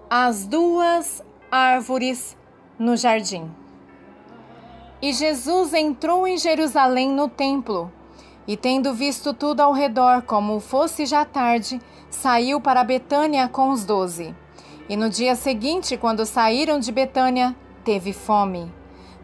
As duas árvores no jardim. E Jesus entrou em Jerusalém no templo, e tendo visto tudo ao redor, como fosse já tarde, saiu para Betânia com os 12. E no dia seguinte, quando saíram de Betânia, teve fome.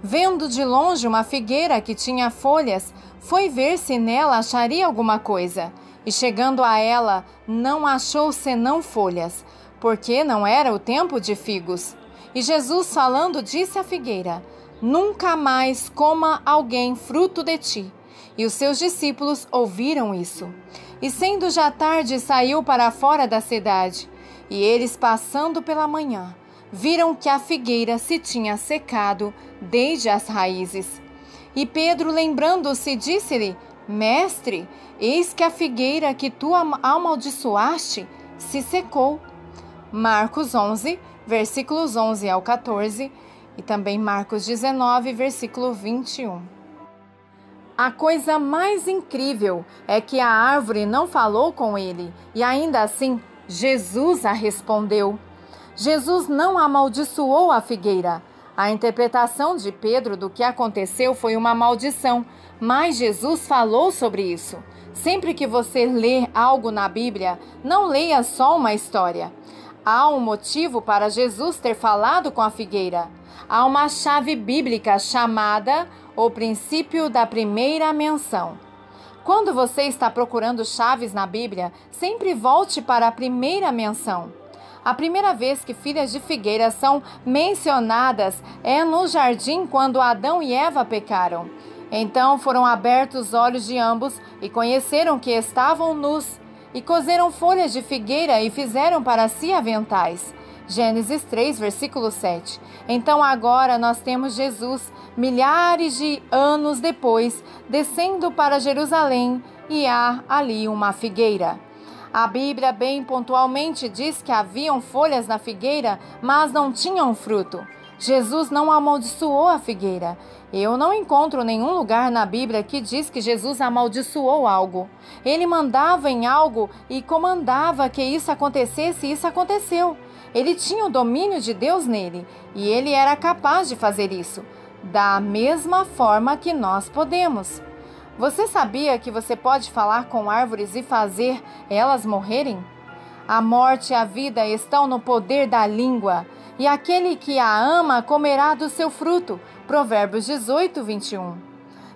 Vendo de longe uma figueira que tinha folhas, foi ver se nela acharia alguma coisa. E chegando a ela, não achou senão folhas, porque não era o tempo de figos. E Jesus, falando, disse à figueira: Nunca mais coma alguém fruto de ti. E os seus discípulos ouviram isso. E sendo já tarde, saiu para fora da cidade. E eles, passando pela manhã, viram que a figueira se tinha secado desde as raízes. E Pedro, lembrando-se, disse-lhe: Mestre, eis que a figueira que tu amaldiçoaste se secou. Marcos 11, versículos 11 ao 14, e também Marcos 19, versículo 21. A coisa mais incrível é que a árvore não falou com ele, e ainda assim Jesus a respondeu. Jesus não amaldiçoou a figueira. A interpretação de Pedro do que aconteceu foi uma maldição, mas Jesus falou sobre isso. Sempre que você lê algo na Bíblia, não leia só uma história. Há um motivo para Jesus ter falado com a figueira. Há uma chave bíblica chamada o princípio da primeira menção. Quando você está procurando chaves na Bíblia, sempre volte para a primeira menção. A primeira vez que filhas de figueira são mencionadas é no jardim quando Adão e Eva pecaram. Então foram abertos os olhos de ambos e conheceram que estavam nus, e coseram folhas de figueira e fizeram para si aventais. Gênesis 3, versículo 7. Então agora nós temos Jesus, milhares de anos depois, descendo para Jerusalém, e há ali uma figueira. A Bíblia bem pontualmente diz que haviam folhas na figueira, mas não tinham fruto. Jesus não amaldiçoou a figueira. Eu não encontro nenhum lugar na Bíblia que diz que Jesus amaldiçoou algo. Ele mandava em algo e comandava que isso acontecesse, e isso aconteceu. Ele tinha o domínio de Deus nele, e ele era capaz de fazer isso, da mesma forma que nós podemos. Você sabia que você pode falar com árvores e fazer elas morrerem? A morte e a vida estão no poder da língua, e aquele que a ama comerá do seu fruto. Provérbios 18, 21.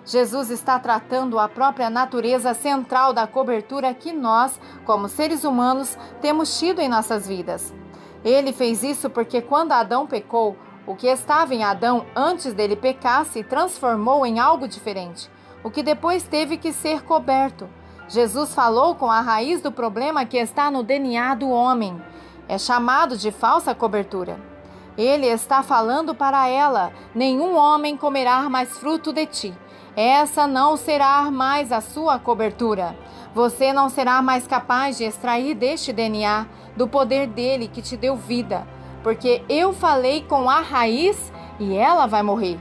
Jesus está tratando a própria natureza central da cobertura que nós, como seres humanos, temos tido em nossas vidas. Ele fez isso porque quando Adão pecou, o que estava em Adão antes dele pecar se transformou em algo diferente, o que depois teve que ser coberto. Jesus falou com a raiz do problema que está no DNA do homem. É chamado de falsa cobertura. Ele está falando para ela: nenhum homem comerá mais fruto de ti. Essa não será mais a sua cobertura. Você não será mais capaz de extrair deste DNA, do poder dele que te deu vida, porque eu falei com a raiz e ela vai morrer.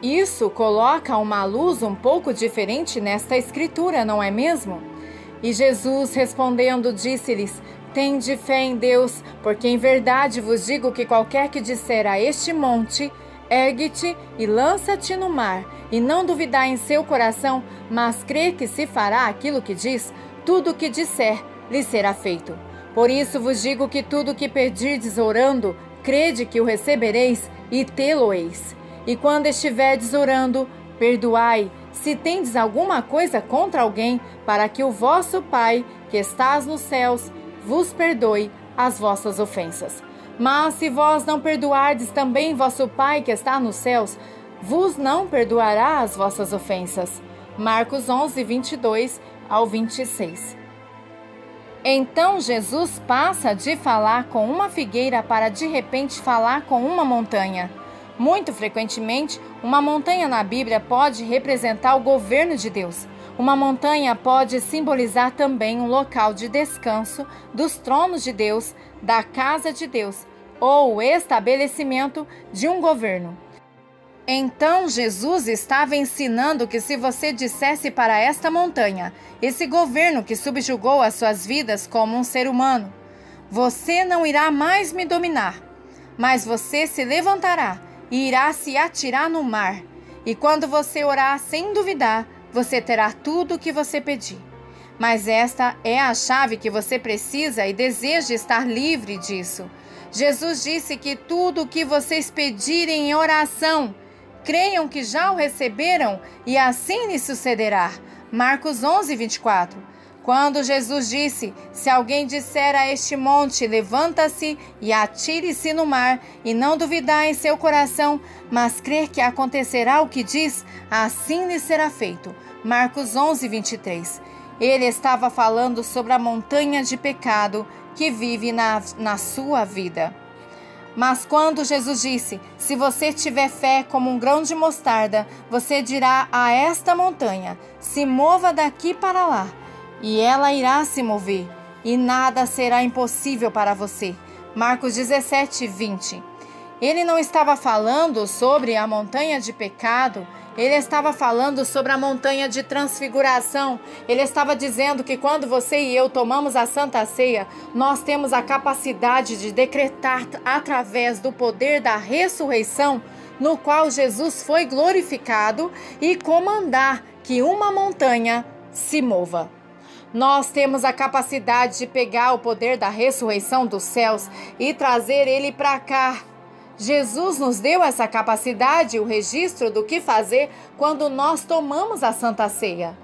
Isso coloca uma luz um pouco diferente nesta escritura, não é mesmo? E Jesus, respondendo, disse-lhes: Tende fé em Deus, porque em verdade vos digo que qualquer que disser a este monte: ergue-te e lança-te no mar, e não duvidar em seu coração, mas crê que se fará aquilo que diz, tudo o que disser lhe será feito. Por isso vos digo que tudo o que pedirdes orando, crede que o recebereis e tê-lo-eis. E quando estiverdes orando, perdoai, se tendes alguma coisa contra alguém, para que o vosso Pai, que estás nos céus, vos perdoe as vossas ofensas. Mas se vós não perdoardes, também vosso Pai, que está nos céus, vos não perdoará as vossas ofensas. Marcos 11, 22 ao 26. Então Jesus passa de falar com uma figueira para de repente falar com uma montanha. Muito frequentemente, uma montanha na Bíblia pode representar o governo de Deus. Uma montanha pode simbolizar também um local de descanso dos tronos de Deus, da casa de Deus, ou o estabelecimento de um governo. Então Jesus estava ensinando que se você dissesse para esta montanha, esse governo que subjugou as suas vidas como um ser humano, Você não irá mais me dominar, mas você se levantará e irá se atirar no mar. E quando você orar sem duvidar, você terá tudo o que você pedir. Mas esta é a chave que você precisa e deseja estar livre disso. Jesus disse que tudo o que vocês pedirem em oração, creiam que já o receberam e assim lhe sucederá. Marcos 11, 24. Quando Jesus disse, se alguém disser a este monte, levanta-se e atire-se no mar, e não duvidar em seu coração, mas crer que acontecerá o que diz, assim lhe será feito. Marcos 11, 23. Ele estava falando sobre a montanha de pecado que vive na sua vida. Mas quando Jesus disse, se você tiver fé como um grão de mostarda, você dirá a esta montanha, se mova daqui para lá, e ela irá se mover, e nada será impossível para você. Marcos 17, 20. Ele não estava falando sobre a montanha de pecado, ele estava falando sobre a montanha de transfiguração. Ele estava dizendo que quando você e eu tomamos a Santa Ceia, nós temos a capacidade de decretar através do poder da ressurreição, no qual Jesus foi glorificado, e comandar que uma montanha se mova. Nós temos a capacidade de pegar o poder da ressurreição dos céus e trazer ele para cá. Jesus nos deu essa capacidade, o registro do que fazer quando nós tomamos a Santa Ceia.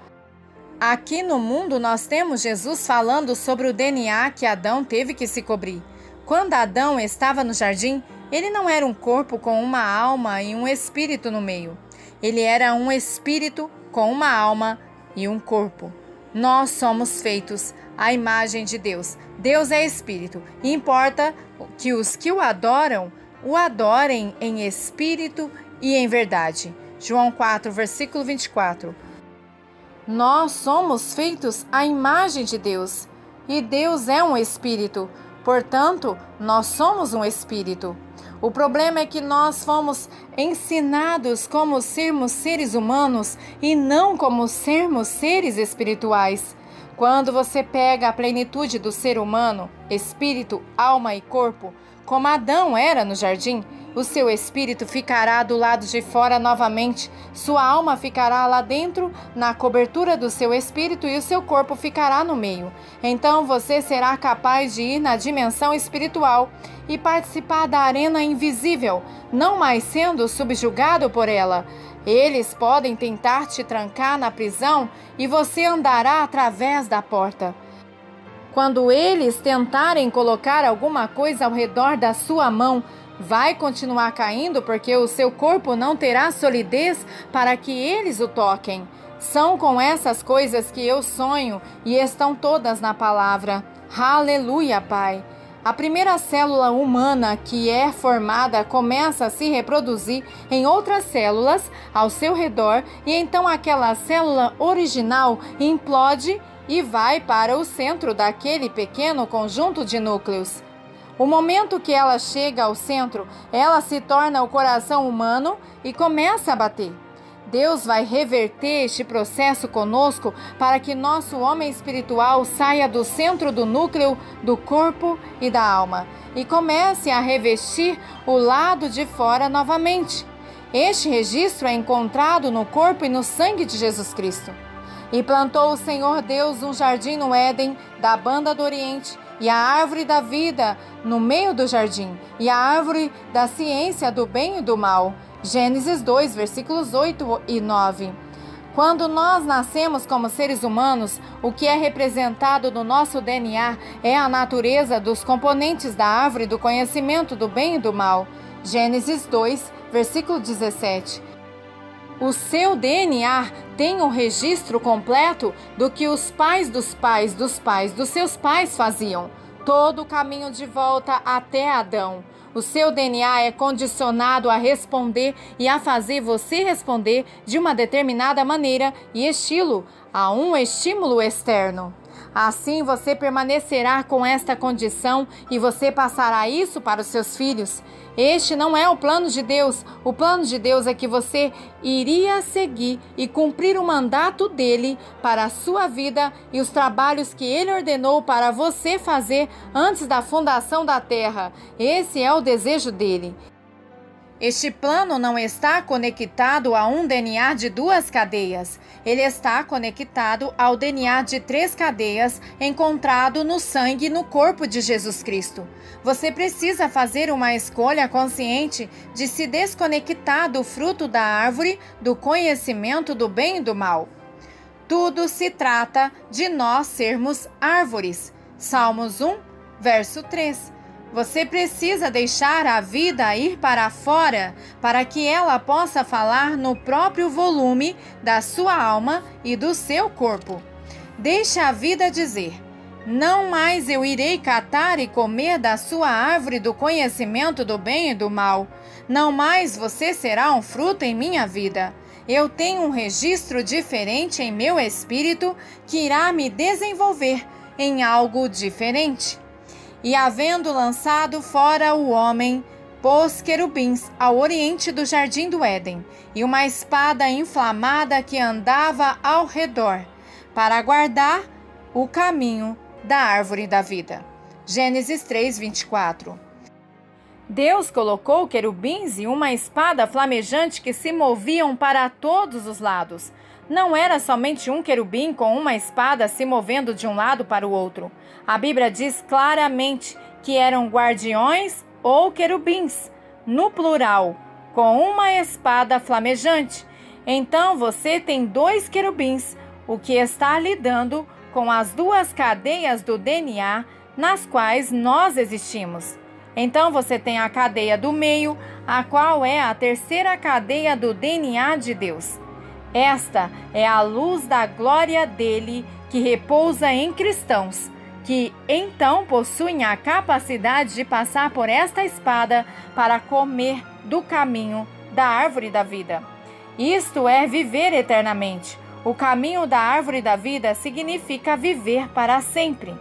Aqui no mundo nós temos Jesus falando sobre o DNA que Adão teve que se cobrir. Quando Adão estava no jardim, ele não era um corpo com uma alma e um espírito no meio. Ele era um espírito com uma alma e um corpo. Nós somos feitos à imagem de Deus. Deus é espírito e importa que os que o adorem em espírito e em verdade. João 4, versículo 24. Nós somos feitos à imagem de Deus e Deus é um espírito, portanto, nós somos um espírito. O problema é que nós fomos ensinados como sermos seres humanos e não como sermos seres espirituais. Quando você pega a plenitude do ser humano, espírito, alma e corpo, como Adão era no jardim, o seu espírito ficará do lado de fora novamente, sua alma ficará lá dentro, na cobertura do seu espírito, e o seu corpo ficará no meio. Então você será capaz de ir na dimensão espiritual e participar da arena invisível, não mais sendo subjugado por ela. Eles podem tentar te trancar na prisão e você andará através da porta. Quando eles tentarem colocar alguma coisa ao redor da sua mão, vai continuar caindo porque o seu corpo não terá solidez para que eles o toquem. São com essas coisas que eu sonho e estão todas na palavra. Aleluia, Pai! A primeira célula humana que é formada começa a se reproduzir em outras células ao seu redor e então aquela célula original implode e vai para o centro daquele pequeno conjunto de núcleos. O momento que ela chega ao centro, ela se torna o coração humano e começa a bater. Deus vai reverter este processo conosco para que nosso homem espiritual saia do centro do núcleo do corpo e da alma e comece a revestir o lado de fora novamente. Este registro é encontrado no corpo e no sangue de Jesus Cristo. E plantou o Senhor Deus um jardim no Éden da banda do Oriente, e a árvore da vida no meio do jardim, e a árvore da ciência do bem e do mal. Gênesis 2, versículos 8 e 9. Quando nós nascemos como seres humanos, o que é representado no nosso DNA é a natureza dos componentes da árvore do conhecimento do bem e do mal. Gênesis 2, versículo 17. O seu DNA tem um registro completo do que os pais dos pais dos pais dos seus pais faziam. Todo o caminho de volta até Adão. O seu DNA é condicionado a responder e a fazer você responder de uma determinada maneira e estilo a um estímulo externo. Assim você permanecerá com esta condição e você passará isso para os seus filhos. Este não é o plano de Deus. O plano de Deus é que você iria seguir e cumprir o mandato dele para a sua vida e os trabalhos que ele ordenou para você fazer antes da fundação da terra. Esse é o desejo dele. Este plano não está conectado a um DNA de 2 cadeias. Ele está conectado ao DNA de 3 cadeias encontrado no sangue e no corpo de Jesus Cristo. Você precisa fazer uma escolha consciente de se desconectar do fruto da árvore do conhecimento do bem e do mal. Tudo se trata de nós sermos árvores. Salmos 1, verso 3. Você precisa deixar a vida ir para fora para que ela possa falar no próprio volume da sua alma e do seu corpo. Deixe a vida dizer: não mais eu irei catar e comer da sua árvore do conhecimento do bem e do mal. Não mais você será um fruto em minha vida. Eu tenho um registro diferente em meu espírito que irá me desenvolver em algo diferente. E havendo lançado fora o homem, pôs querubins ao oriente do jardim do Éden, e uma espada inflamada que andava ao redor, para guardar o caminho da árvore da vida. Gênesis 3, 24. Deus colocou querubins e uma espada flamejante que se moviam para todos os lados. Não era somente um querubim com uma espada se movendo de um lado para o outro. A Bíblia diz claramente que eram guardiões ou querubins, no plural, com uma espada flamejante. Então você tem 2 querubins, o que está lidando com as 2 cadeias do DNA nas quais nós existimos. Então você tem a cadeia do meio, a qual é a 3ª cadeia do DNA de Deus. Esta é a luz da glória dele que repousa em cristãos, que então possuem a capacidade de passar por esta espada para comer do caminho da árvore da vida. Isto é viver eternamente. O caminho da árvore da vida significa viver para sempre.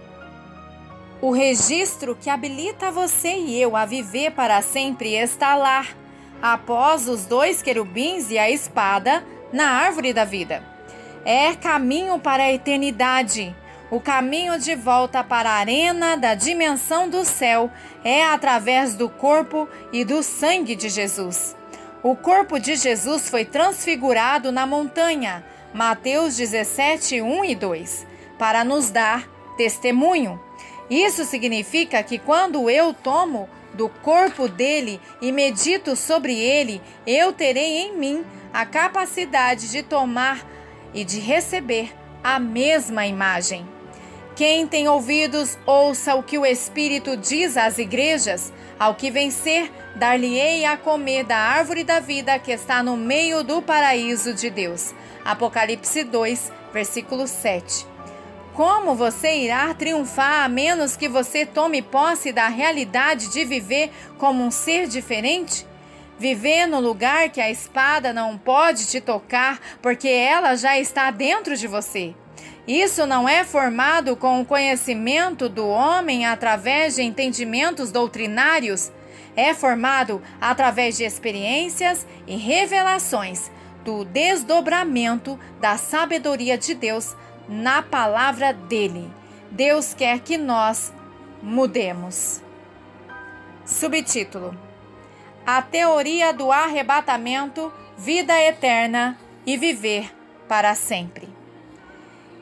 O registro que habilita você e eu a viver para sempre está lá, após os 2 querubins e a espada, na árvore da vida. É caminho para a eternidade. O caminho de volta para a arena da dimensão do céu é através do corpo e do sangue de Jesus. O corpo de Jesus foi transfigurado na montanha, Mateus 17, 1 e 2, para nos dar testemunho. Isso significa que quando eu tomo do corpo dele e medito sobre ele, eu terei em mim a capacidade de tomar e de receber a mesma imagem. Quem tem ouvidos, ouça o que o Espírito diz às igrejas. Ao que vencer, dar-lhe-ei a comer da árvore da vida que está no meio do paraíso de Deus. Apocalipse 2, versículo 7. Como você irá triunfar a menos que você tome posse da realidade de viver como um ser diferente? Viver no lugar que a espada não pode te tocar, porque ela já está dentro de você. Isso não é formado com o conhecimento do homem através de entendimentos doutrinários. É formado através de experiências e revelações do desdobramento da sabedoria de Deus na palavra dele. Deus quer que nós mudemos. Subtítulo: A teoria do arrebatamento, vida eterna e viver para sempre.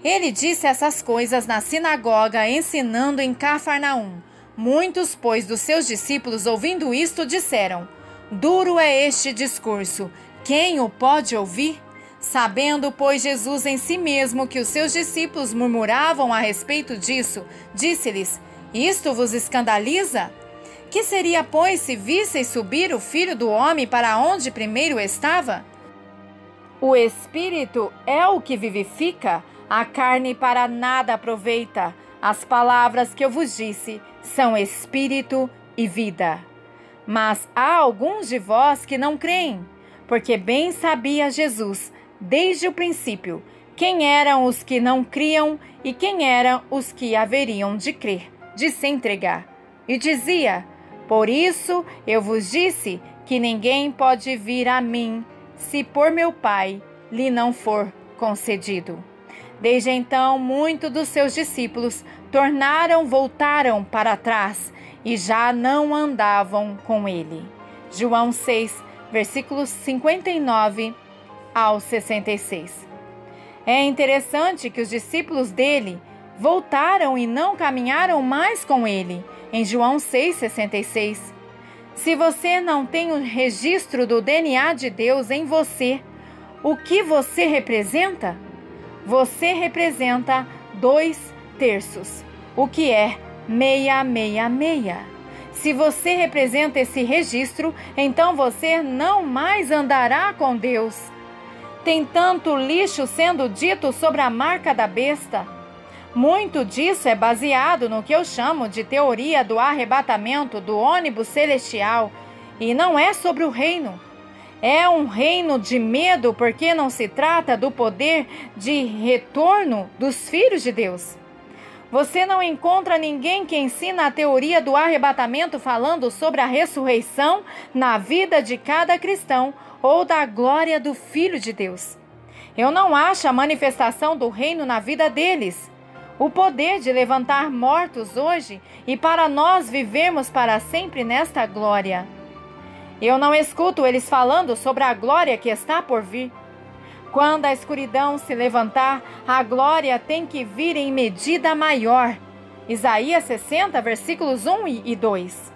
Ele disse essas coisas na sinagoga, ensinando em Cafarnaum. Muitos, pois, dos seus discípulos, ouvindo isto, disseram: Duro é este discurso, quem o pode ouvir? Sabendo, pois, Jesus em si mesmo que os seus discípulos murmuravam a respeito disso, disse-lhes: Isto vos escandaliza? Que seria, pois, se visseis subir o Filho do Homem para onde primeiro estava? O Espírito é o que vivifica, a carne para nada aproveita. As palavras que eu vos disse são Espírito e vida. Mas há alguns de vós que não creem, porque bem sabia Jesus, desde o princípio, quem eram os que não criam e quem eram os que haveriam de crer, de se entregar. E dizia: por isso eu vos disse que ninguém pode vir a mim, se por meu Pai lhe não for concedido. Desde então, muitos dos seus discípulos voltaram para trás e já não andavam com ele. João 6, versículos 59 ao 66. É interessante que os discípulos dele voltaram e não caminharam mais com ele, em João 6,66. Se você não tem o registro do DNA de Deus em você, o que você representa? Você representa 2/3, o que é 666. Se você representa esse registro, então você não mais andará com Deus. Tem tanto lixo sendo dito sobre a marca da besta. Muito disso é baseado no que eu chamo de teoria do arrebatamento do ônibus celestial, e não é sobre o reino. É um reino de medo, porque não se trata do poder de retorno dos filhos de Deus. Você não encontra ninguém que ensina a teoria do arrebatamento falando sobre a ressurreição na vida de cada cristão ou da glória do Filho de Deus. Eu não acho a manifestação do reino na vida deles. O poder de levantar mortos hoje e para nós vivermos para sempre nesta glória. Eu não escuto eles falando sobre a glória que está por vir. Quando a escuridão se levantar, a glória tem que vir em medida maior. Isaías 60, versículos 1 e 2.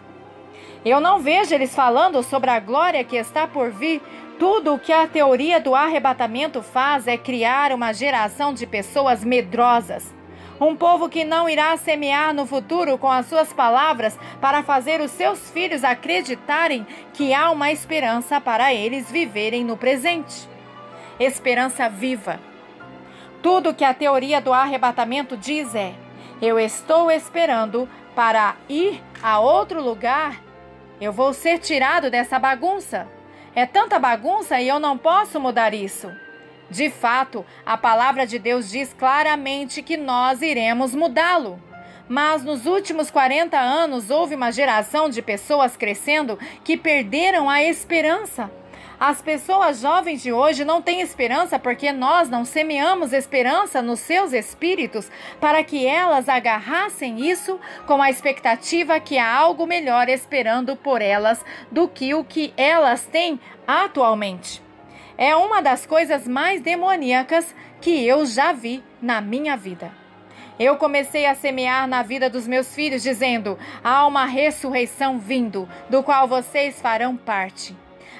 Eu não vejo eles falando sobre a glória que está por vir. Tudo o que a teoria do arrebatamento faz é criar uma geração de pessoas medrosas. Um povo que não irá semear no futuro com as suas palavras para fazer os seus filhos acreditarem que há uma esperança para eles viverem no presente. Esperança viva. Tudo que a teoria do arrebatamento diz é: eu estou esperando para ir a outro lugar. Eu vou ser tirado dessa bagunça. É tanta bagunça e eu não posso mudar isso. De fato, a palavra de Deus diz claramente que nós iremos mudá-lo. Mas nos últimos 40 anos houve uma geração de pessoas crescendo que perderam a esperança. As pessoas jovens de hoje não têm esperança porque nós não semeamos esperança nos seus espíritos para que elas agarrassem isso com a expectativa que há algo melhor esperando por elas do que o que elas têm atualmente. É uma das coisas mais demoníacas que eu já vi na minha vida. Eu comecei a semear na vida dos meus filhos dizendo: há uma ressurreição vindo, do qual vocês farão parte.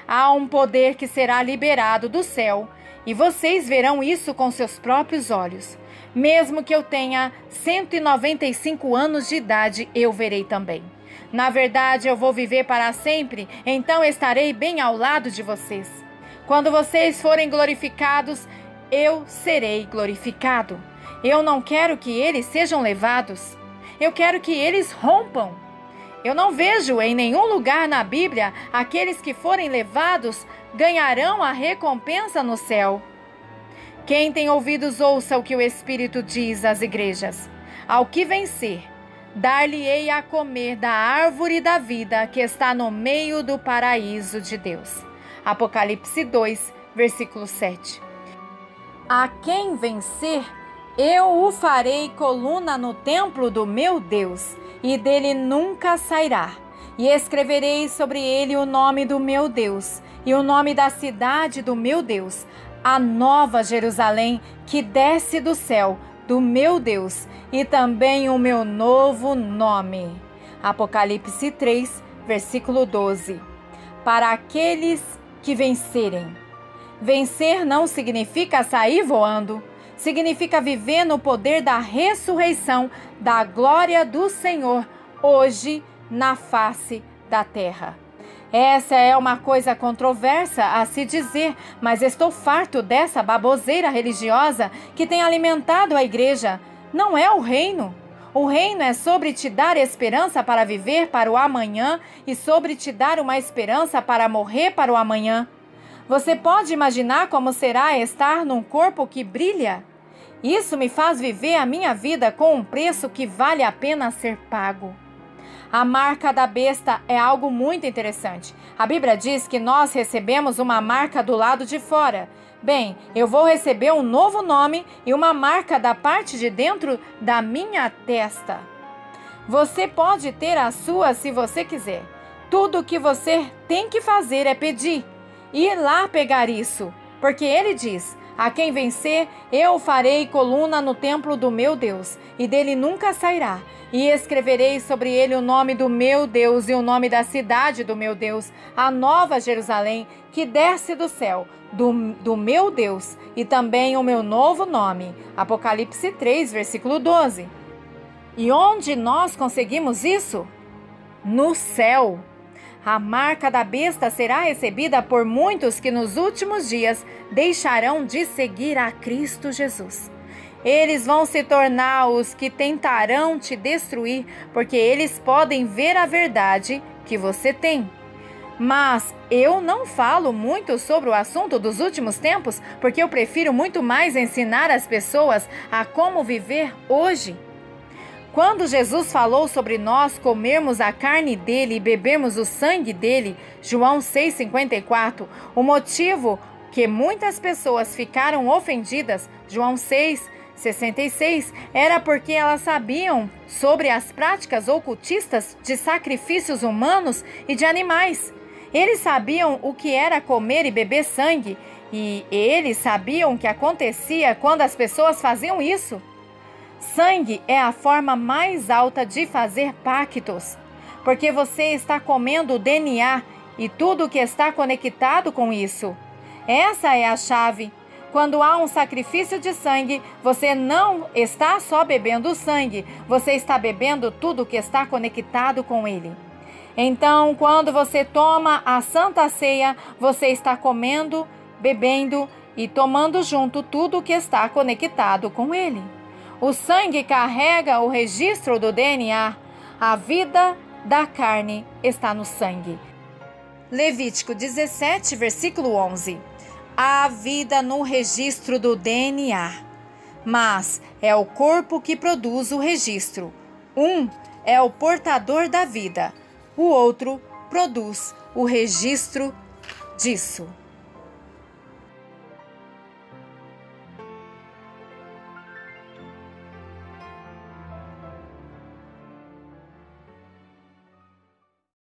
Há um poder que será liberado do céu e vocês verão isso com seus próprios olhos. Mesmo que eu tenha 195 anos de idade, eu verei também. Na verdade, eu vou viver para sempre, então estarei bem ao lado de vocês. Quando vocês forem glorificados, eu serei glorificado. Eu não quero que eles sejam levados. Eu quero que eles rompam. Eu não vejo em nenhum lugar na Bíblia aqueles que forem levados ganharão a recompensa no céu. Quem tem ouvidos ouça o que o Espírito diz às igrejas. Ao que vencer, dar-lhe-ei a comer da árvore da vida que está no meio do paraíso de Deus. Apocalipse 2, versículo 7. A quem vencer, eu o farei coluna no templo do meu Deus, e dele nunca sairá. E escreverei sobre ele o nome do meu Deus, e o nome da cidade do meu Deus, a nova Jerusalém, que desce do céu, do meu Deus, e também o meu novo nome. Apocalipse 3, versículo 12. Para aqueles que vencerem. Vencer não significa sair voando. Significa viver no poder da ressurreição, da glória do Senhor, hoje na face da terra. Essa é uma coisa controversa a se dizer, mas estou farto dessa baboseira religiosa que tem alimentado a igreja. Não é o reino. O reino é sobre te dar esperança para viver para o amanhã e sobre te dar uma esperança para morrer para o amanhã. Você pode imaginar como será estar num corpo que brilha? Isso me faz viver a minha vida com um preço que vale a pena ser pago. A marca da besta é algo muito interessante. A Bíblia diz que nós recebemos uma marca do lado de fora. Bem, eu vou receber um novo nome e uma marca da parte de dentro da minha testa. Você pode ter a sua se você quiser. Tudo o que você tem que fazer é pedir e ir lá pegar isso. Porque ele diz: a quem vencer, eu farei coluna no templo do meu Deus, e dele nunca sairá. E escreverei sobre ele o nome do meu Deus e o nome da cidade do meu Deus, a nova Jerusalém, que desce do céu, do meu Deus, e também o meu novo nome. Apocalipse 3, versículo 12. E onde nós conseguimos isso? No céu. A marca da besta será recebida por muitos que nos últimos dias deixarão de seguir a Cristo Jesus. Eles vão se tornar os que tentarão te destruir, porque eles podem ver a verdade que você tem. Mas eu não falo muito sobre o assunto dos últimos tempos, porque eu prefiro muito mais ensinar as pessoas a como viver hoje. Quando Jesus falou sobre nós comermos a carne dele e bebermos o sangue dele, João 6,54, o motivo que muitas pessoas ficaram ofendidas, João 6,66, era porque elas sabiam sobre as práticas ocultistas de sacrifícios humanos e de animais. Eles sabiam o que era comer e beber sangue, e eles sabiam o que acontecia quando as pessoas faziam isso. Sangue é a forma mais alta de fazer pactos, porque você está comendo o DNA e tudo que está conectado com isso. Essa é a chave. Quando há um sacrifício de sangue, você não está só bebendo sangue, você está bebendo tudo que está conectado com ele. Então, quando você toma a Santa Ceia, você está comendo, bebendo e tomando junto tudo que está conectado com ele. O sangue carrega o registro do DNA. A vida da carne está no sangue. Levítico 17, versículo 11. Há vida no registro do DNA, mas é o corpo que produz o registro. Um é o portador da vida, o outro produz o registro disso.